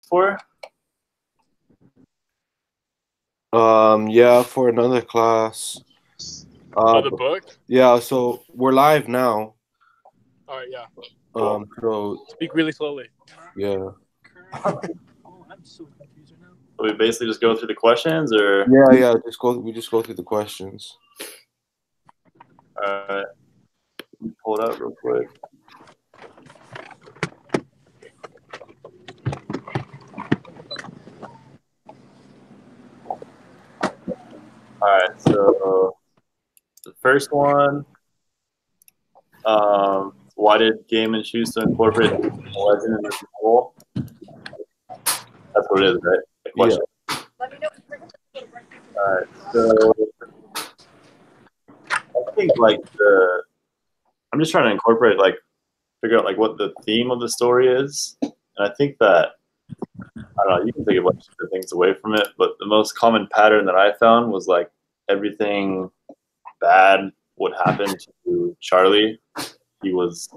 before? Yeah, for another class. The book? Yeah, so we're live now. All right, yeah. So speak really slowly. Yeah. Oh, I'm so confused right now. So we basically just go through the questions, or Yeah. We just go through the questions. all right. Pull it up real quick. All right, so the first one, why did Gaiman choose to incorporate the legend in this novel? That's what it is, right? The question. Yeah. All right, so I think I'm just trying to incorporate, figure out what the theme of the story is, and I think that I don't know. You can take a bunch of different things away from it, but the most common pattern that I found was everything bad would happen to Charlie. He was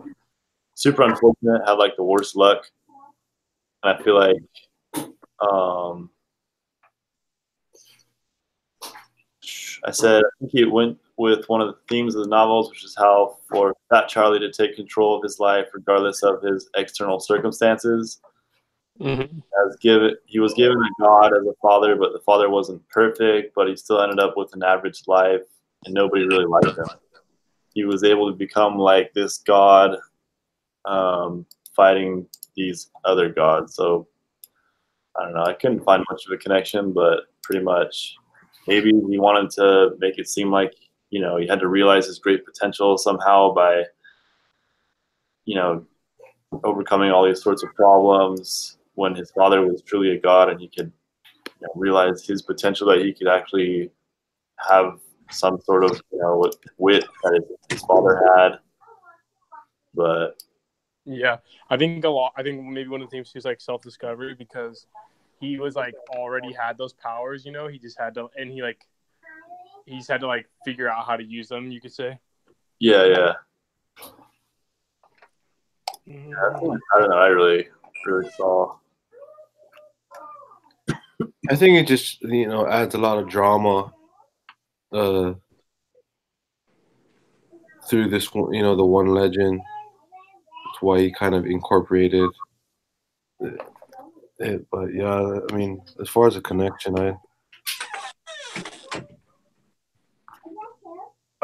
super unfortunate, had the worst luck, and I feel I think he went with one of the themes of the novels, which is how for Fat Charlie to take control of his life regardless of his external circumstances. Mm-hmm. He was given a God as a father, but the father wasn't perfect, but he still ended up with an average life, and nobody really liked him. He was able to become like this God, fighting these other gods. So I don't know. I couldn't find much of a connection, but pretty much maybe he wanted to make it seem like, he had to realize his great potential somehow by, overcoming all these sorts of problems when his father was truly a god, and he could realize his potential, that he could actually have some sort of wit that his father had. But yeah, I think maybe one of the themes is self-discovery, because he was already had those powers. He just had to, and he just had to figure out how to use them, you could say. Yeah. I don't know. I really saw. I think it just adds a lot of drama through this one, the one legend. That's why he kind of incorporated it. But yeah, I mean, as far as a connection, I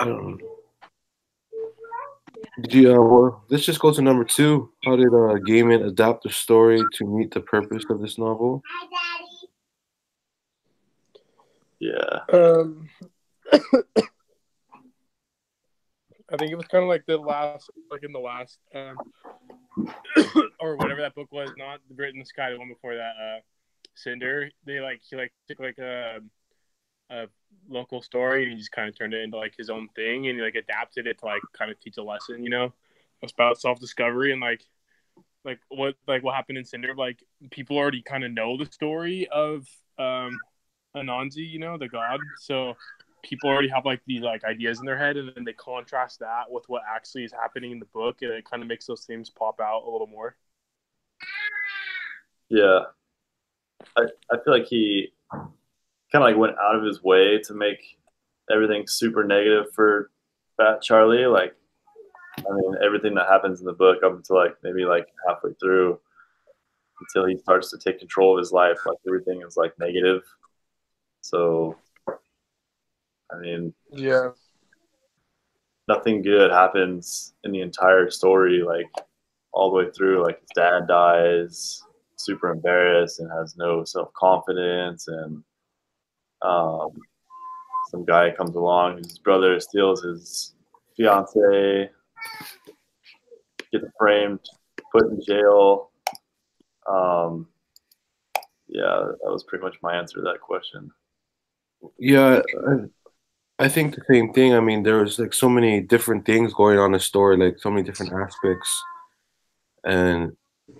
don't know. Did you? Well, let's just go to number 2. How did Gaiman adapt the story to meet the purpose of this novel? Yeah. I think it was kind of the last, in the last, or whatever that book was, not The Brit in the Sky, the one before that, Cinder. He took a local story, and he just kind of turned it into his own thing, and he adapted it to kind of teach a lesson, about self-discovery, and what happened in Cinder. People already kind of know the story of Anansi, the god, so people already have these ideas in their head, and then they contrast that with what actually is happening in the book, and it kind of makes those themes pop out a little more. Yeah. I feel like he kind of went out of his way to make everything super negative for Fat Charlie. I mean, everything that happens in the book up until maybe halfway through, until he starts to take control of his life, everything is negative. So I mean, yeah, nothing good happens in the entire story, all the way through. His dad dies, super embarrassed, and has no self-confidence, and some guy comes along, his brother steals his fiance, gets framed, put in jail. Yeah, that was pretty much my answer to that question. Yeah, I think the same thing. I mean, there was so many different things going on in the story, so many different aspects, and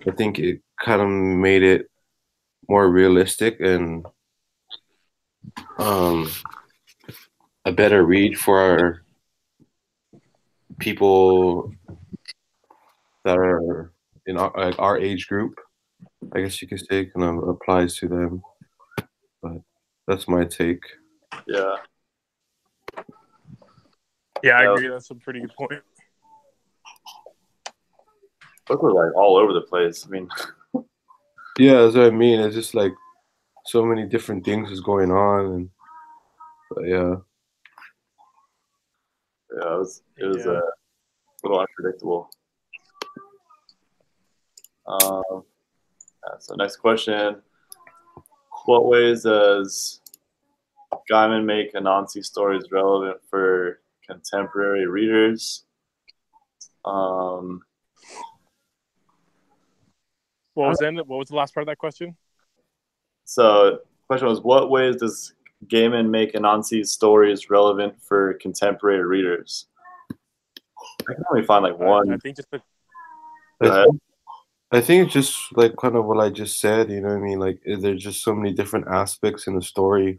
I think it kind of made it more realistic and a better read for our people that are in our age group. I guess you could say kind of applies to them, but that's my take. Yeah. Yeah, I Yeah. agree. That's a pretty good point. Book was like all over the place. I mean, Yeah, that's what I mean. It's just like so many different things is going on, and but yeah, yeah, it was Yeah. a little unpredictable. So next question: what ways does Gaiman make Anansi stories relevant for contemporary readers? What was the last part of that question? So the question was, what ways does Gaiman make Anansi's stories relevant for contemporary readers? I can only find like one. I think just the Go ahead. I think it's just like kind of what I just said. You know what I mean? Like there's just so many different aspects in the story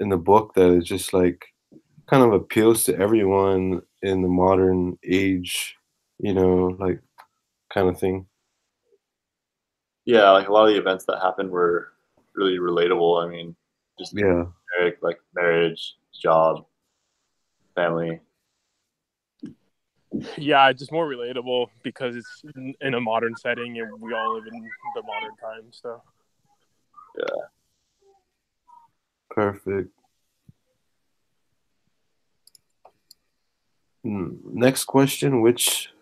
in the book that it's just like kind of appeals to everyone in the modern age. You know, like kind of thing. Yeah, like a lot of the events that happened were really relatable. I mean, just Yeah. generic, like marriage, job, family. yeah, just more relatable because it's in a modern setting and we all live in the modern times. So Yeah. Perfect. Next question: which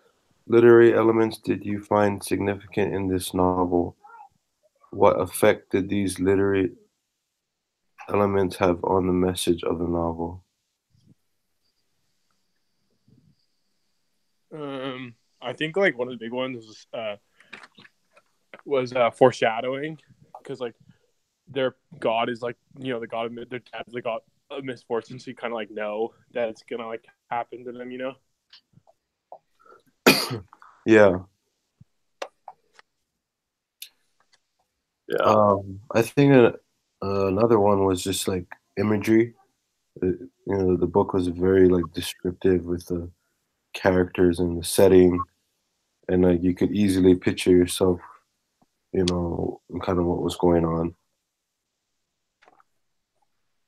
literary elements did you find significant in this novel? What effect did these literary elements have on the message of the novel? I think like one of the big ones was foreshadowing because like their god is like the god of their dad's the god of misfortune, so you kind of like know that it's gonna like happen to them. Yeah. Yeah. I think another one was just like imagery. The book was very like descriptive with the characters and the setting, and like you could easily picture yourself, kind of what was going on.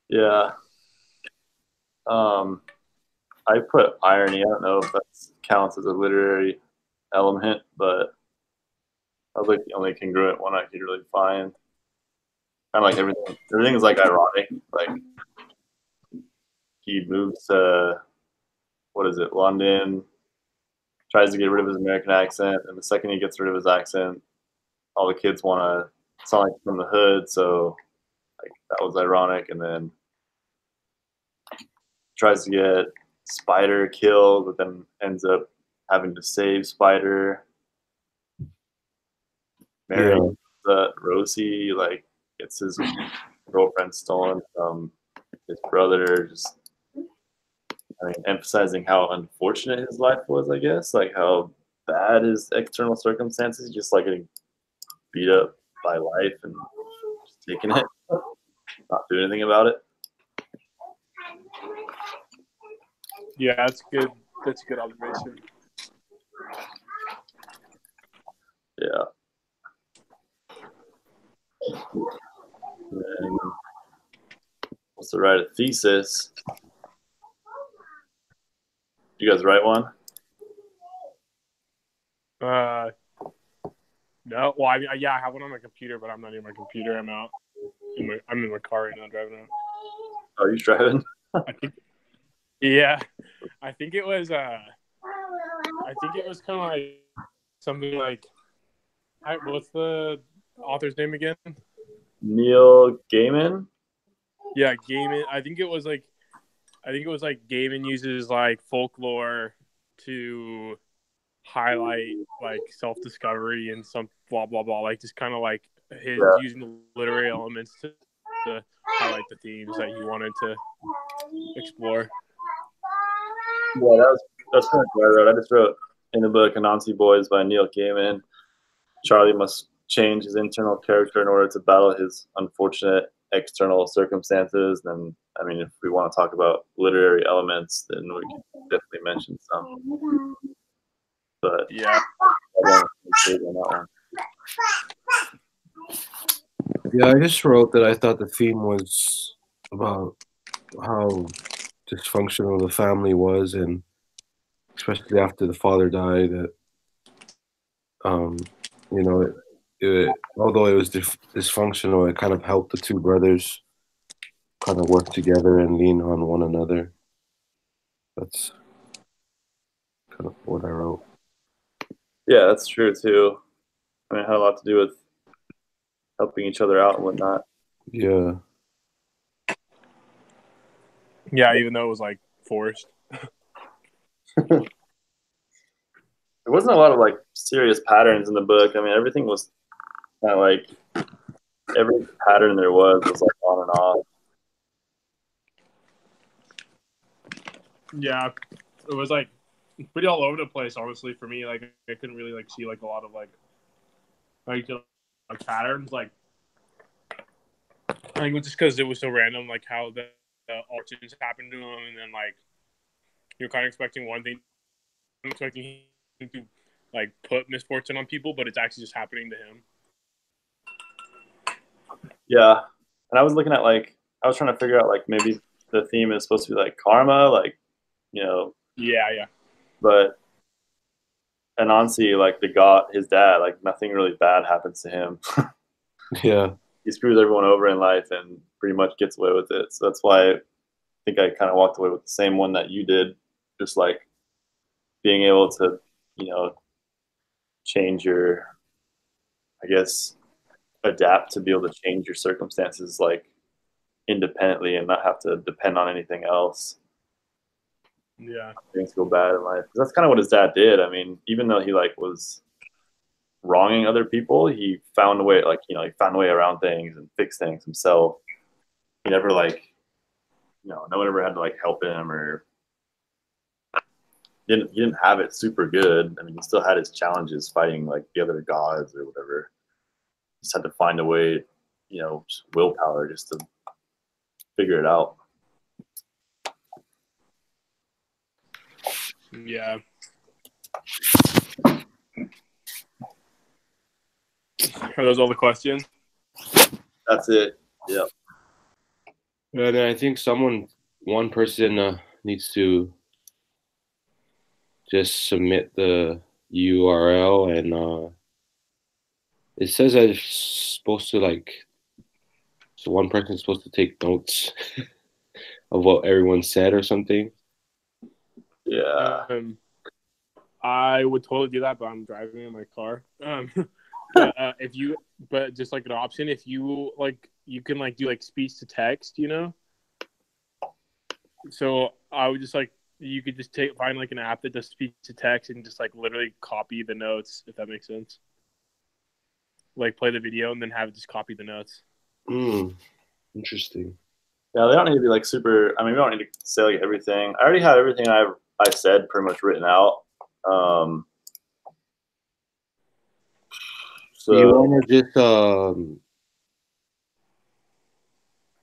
Yeah. Um, I put irony. I don't know if that counts as a literary element, but that was like the only congruent one I could really find. Kind of like everything. Everything is like ironic. Like he moves to what is it, London, tries to get rid of his American accent, and the second he gets rid of his accent, all the kids want to sound like from the hood. So like that was ironic, and then tries to get Spider killed, but then ends up having to save Spider. Yeah. Marrying Rosie, like gets his girlfriend stolen from his brother. Just emphasizing how unfortunate his life was. I guess like how bad his external circumstances, just like getting beat up by life and just taking it, not doing anything about it. Yeah, that's good. That's a good observation. Yeah. And wants to write a thesis. You guys write one? No. Well, I mean, yeah, I have one on my computer, but I'm not in my computer. I'm in my car right now driving out. Are you driving? Yeah, I think it was. I think it was kind of like something like. What's the author's name again? Neil Gaiman. Yeah, Gaiman. I think it was like Gaiman uses like folklore to highlight like self-discovery and some blah blah blah, like just kind of like his using the literary elements to highlight the themes that he wanted to explore. Yeah, that's kind of what I wrote. I just wrote in the book Anansi Boys by Neil Gaiman. Charlie must change his internal character in order to battle his unfortunate external circumstances. And I mean, if we want to talk about literary elements, then we can definitely mention some. But yeah, I don't on that one. Yeah, I just wrote that I thought the theme was about how dysfunctional the family was, and especially after the father died, that you know, although it was dysfunctional, it kind of helped the two brothers kind of work together and lean on one another. That's kind of what I wrote. Yeah, that's true too. I mean, it had a lot to do with helping each other out and whatnot. Yeah. Yeah, even though it was like forced. There wasn't a lot of like serious patterns in the book. I mean, everything was kind of like every pattern there was like on and off. Yeah, it was like pretty all over the place. Honestly, for me, like I couldn't really like see like a lot of like patterns. Like I think it was just because it was so random, like how the origins happened to him, and then like you're kind of expecting one thing, expecting him to like put misfortune on people, but it's actually just happening to him. Yeah, and I was looking at like I was trying to figure out like maybe the theme is supposed to be like karma, like Yeah. But Anansi, like the god, his dad, like nothing really bad happens to him. Yeah. He screws everyone over in life and pretty much gets away with it. So that's why I think I kind of walked away with the same one that you did, just like being able to, change your, I guess, adapt to be able to change your circumstances like independently and not have to depend on anything else. Yeah. Things go bad in life. 'Cause that's kind of what his dad did. I mean, even though he like was wronging other people, he found a way, like, he found a way around things and fix things himself. He never like, no one ever had to like help him or he didn't have it super good. I mean, he still had his challenges fighting like the other gods or whatever. He just had to find a way, just willpower just to figure it out. Yeah. Are those all the questions? That's it. Yeah. And then I think one person needs to just submit the URL, and it says that it's supposed to so one person's supposed to take notes of what everyone said or something. Yeah. I would totally do that, but I'm driving in my car. But just like an option, if you like, you can like do like speech to text, So I would just like, you could just find like an app that does speech to text and just like literally copy the notes, if that makes sense. Like play the video and then have it just copy the notes. Interesting. Yeah, they don't need to be like super. I mean, we don't need to say like everything. I already had everything I said pretty much written out. So you want to just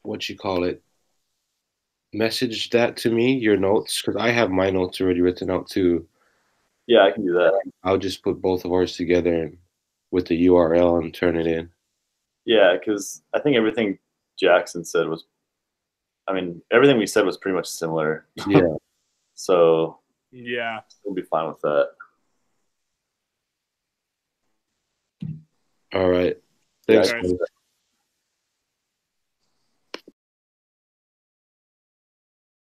what you call it? Message that to me, your notes, because I have my notes already written out too. Yeah, I can do that. I'll just put both of ours together and with the URL and turn it in. Yeah, because I think everything Jackson said was, everything we said was pretty much similar. Yeah. So yeah, we'll be fine with that. All right. Thanks. All right.